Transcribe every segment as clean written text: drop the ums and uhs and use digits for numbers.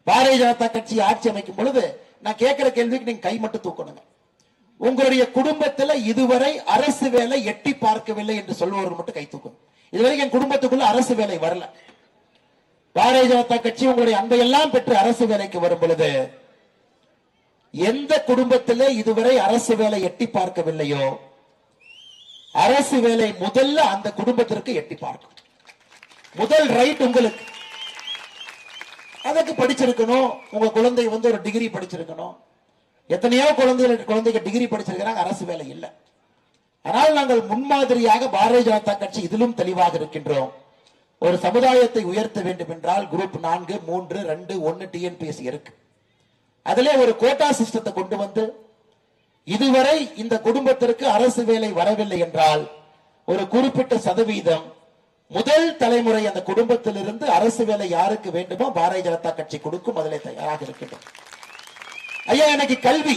பாரதிய ஜனதா கட்சி ஆட்சி அமைக்கும் பொழுது நான் கேட்கிற கேள்விக்கு நீங்க கை மட்டும் தூக்கணுங்க. உங்களுடைய குடும்பத்தில் இதுவரை அரசு வேலை எட்டி பார்க்கவில்லை என்று சொல்பவர்கள் மட்டும் கை தூக்கணும். இதுவரைக்கும் என் குடும்பத்துக்குள்ள அரசு வேலை வரல. பாரதிய ஜனதா கட்சி உங்களுடைய அன்பையெல்லாம் பெற்று அரசு வேலைக்கு வரும் பொழுது எந்த குடும்பத்திலே இதுவரை அரசு வேலை எட்டி பார்க்கவில்லையோ அரசு வேலை முதல்ல அந்த குடும்பத்திற்கு எட்டி பார்க்கும். முதல் ரைட் உங்களுக்கு. அதுக்கு படிச்சிருக்கணும். உங்க குழந்தை ஒரு டிகிரி படிச்சிருக்கணும். எத்தனையோ குழந்தைகள் டிகிரி படிச்சிருக்கிறாங்க, அரசு வேலை இல்லை. ஆனால் நாங்கள் முன்மாதிரியாக பாரதிய ஜனதா கட்சி இதிலும் தெளிவாக இருக்கின்றோம். ஒரு சமுதாயத்தை உயர்த்த வேண்டும் என்றால் குரூப் 4, 3, 2, 1 டிஎன்பிஎஸ்சி இருக்கு. அதிலே ஒரு கோட்டா சிஸ்டத்தை கொண்டு வந்து இதுவரை இந்த குடும்பத்திற்கு அரசு வேலை வரவில்லை என்றால் ஒரு குறிப்பிட்ட சதவீதம் முதல் தலைமுறை அந்த குடும்பத்திலிருந்து அரசு வேலை யாருக்கு வேண்டுமோ பாரதிய ஜனதா கட்சி கொடுக்கும். அதிலே தயாராக இருக்கின்றோம். ஐயா, எனக்கு கல்வி,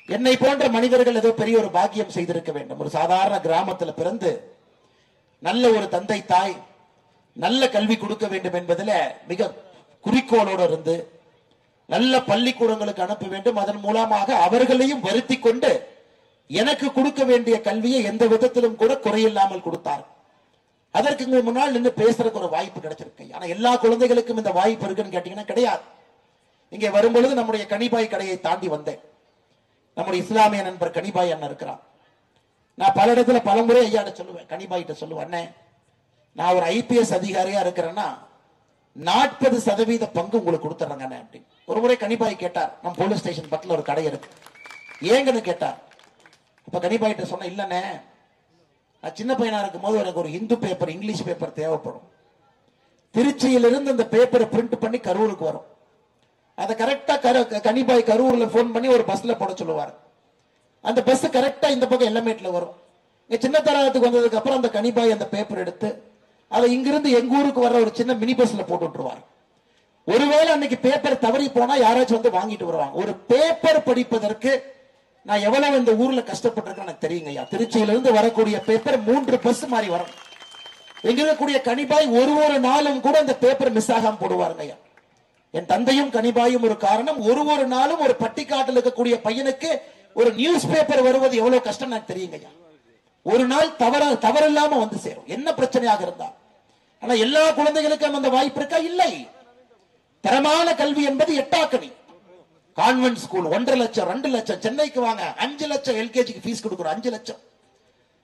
என்னை போன்ற மனிதர்கள் ஏதோ பெரிய ஒரு பாக்கியம் செய்திருக்க வேண்டும். ஒரு சாதாரண கிராமத்தில் பிறந்து நல்ல ஒரு தந்தை தாய் நல்ல கல்வி கொடுக்க வேண்டும் என்பதில் மிக குறிக்கோளோடு இருந்து நல்ல பள்ளிக்கூடங்களுக்கு அனுப்ப வேண்டும். அதன் மூலமாக அவர்களையும் வருத்தி கொண்டு எனக்கு கொடுக்க வேண்டிய கல்வியை எந்த விதத்திலும் கூட குறையில்லாமல் கொடுத்தார். அதற்கு முன்னால் நின்று பேசுறதுக்கு ஒரு வாய்ப்பு கிடைச்சிருக்கு. ஆனா எல்லா குழந்தைகளுக்கும் இந்த வாய்ப்பு இருக்குன்னு கேட்டீங்கன்னா கிடையாது. இங்கே வரும்பொழுது நம்முடைய கனிபாய் கடையை தாண்டி வந்தேன். நம்முடைய இஸ்லாமிய நண்பர் கனிபாய் அண்ணன் இருக்கிறான். நான் பல இடத்துல பலமுறை ஐயாட்ட சொல்லுவேன், கனிபாய்கிட்ட சொல்லுவேன், நான் ஒரு ஐபிஎஸ் அதிகாரியா இருக்கிறேன்னா 40% பங்கு உங்களுக்கு கொடுத்துறாங்க அப்படி. ஒரு முறை கனிபாய் கேட்டார், நம்ம போலீஸ் ஸ்டேஷன் பக்கத்துல ஒரு கடை இருக்கு, ஏங்கன்னு கேட்டார். அப்ப கனிபாய்கிட்ட சொன்ன, இல்லண்ணே, நான் சின்ன பையனா இருக்கும் போது எனக்கு ஒரு இந்து பேப்பர், இங்கிலீஷ் பேப்பர் தேவைப்படும். திருச்சியிலிருந்து அந்த பேப்பரை பிரிண்ட் பண்ணி கரூருக்கு வரும். அதை கரெக்டா கனிபாய் கரூர்ல போன் பண்ணி ஒரு பஸ்ல போட சொல்லுவார். அந்த பஸ் கரெக்டா இந்த பக்கம் எல்லமேட்ல வரும். இங்க சின்ன தரகத்துக்கு வந்ததுக்கு அப்புறம் அந்த கனிபாய் அந்த பேப்பர் எடுத்து அதை இங்கிருந்து எங்க ஊருக்கு வர ஒரு சின்ன மினி பஸ்ல போட்டு விட்டுருவார். ஒருவேளை அன்னைக்கு பேப்பர் தவறி போனா யாராச்சும் வந்து வாங்கிட்டு வருவாங்க. ஒரு பேப்பர் படிப்பதற்கு நான் எவ்வளவு இந்த ஊர்ல கஷ்டப்பட்டிருக்கேன் எனக்கு தெரியுங்க ஐயா. திருச்சியிலிருந்து வரக்கூடிய பேப்பர் 3 பஸ் மாறி வரும். எங்க இருக்கக்கூடிய கனிபாய் ஒரு நாளும் கூட அந்த பேப்பர் மிஸ் ஆகாம போடுவாருங்க ஐயா. என் தந்தையும் கனிபாயும் ஒரு காரணம். ஒரு நாளும் ஒரு பட்டிக்காட்டில் இருக்கக்கூடிய பையனுக்கு ஒரு நியூஸ் பேப்பர் வருவது எவ்வளவு கஷ்டம் எனக்கு தெரியுங்க ஐயா. ஒரு நாள் தவறில்லாம வந்து சேரும், என்ன பிரச்சனையாக இருந்தா. ஆனா எல்லா குழந்தைகளுக்கும் அந்த வாய்ப்பு இருக்கா? இல்லை. தரமான கல்வி என்பது எட்டாக்கணி. கான்வென்ட் ஸ்கூல் 1.5 லட்சம் 2 லட்சம், சென்னைக்கு வாங்க 5 லட்சம் எல்கேஜிக்கு ஃபீஸ் கொடுக்கிறோம், 5 லட்சம்.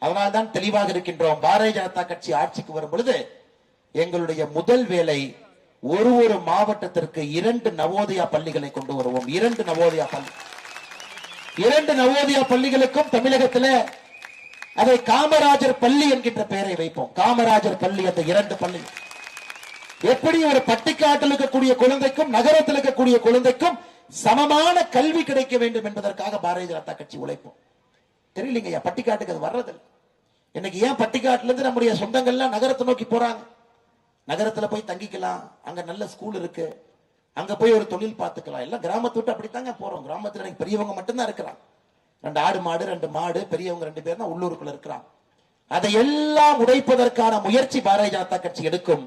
அதனால்தான் தெளிவாக இருக்கின்றோம். பாரதிய ஜனதா கட்சி ஆட்சிக்கு வரும் பொழுது எங்களுடைய முதல் வேலை ஒரு மாவட்டத்திற்கு 2 நவோதயா பள்ளிகளை கொண்டு வருவோம். 2 நவோதயா பள்ளி, 2 நவோதயா பள்ளிகளுக்கும் தமிழகத்தில் அதை காமராஜர் பள்ளி என்கின்ற பெயரை வைப்போம். காமராஜர் பள்ளி, அந்த 2 பள்ளி. எப்படி ஒரு பட்டிக்காட்டில் இருக்கக்கூடிய குழந்தைக்கும் நகரத்தில் இருக்கக்கூடிய குழந்தைக்கும் சமமான கல்வி கிடைக்க வேண்டும் என்பதற்காக பாரதிய ஜனதா கட்சி உழைப்போம். தெரியலீங்க, பட்டிக்காட்டுக்கு அது வர்றதில்லை. இன்னைக்கு ஏன் பட்டிக்காட்டுல இருந்து நம்முடைய சொந்தங்கள்லாம் நகரத்தை நோக்கி போறாங்க? நகரத்துல போய் தங்கிக்கலாம், அங்க நல்ல ஸ்கூல் இருக்கு, அங்க போய் ஒரு தொழில் பார்த்துக்கலாம். எல்லாம் கிராமத்தை விட்டு அப்படித்தாங்க போறோம். கிராமத்துல எனக்கு பெரியவங்க மட்டும்தான் இருக்கிறாங்க. 2 ஆடு மாடு, 2 மாடு, பெரியவங்க 2 பேர் தான் உள்ளூருக்குள்ள இருக்கிறாங்க. அதை எல்லாம் உடைப்பதற்கான முயற்சி பாரதிய ஜனதா கட்சி எடுக்கும்.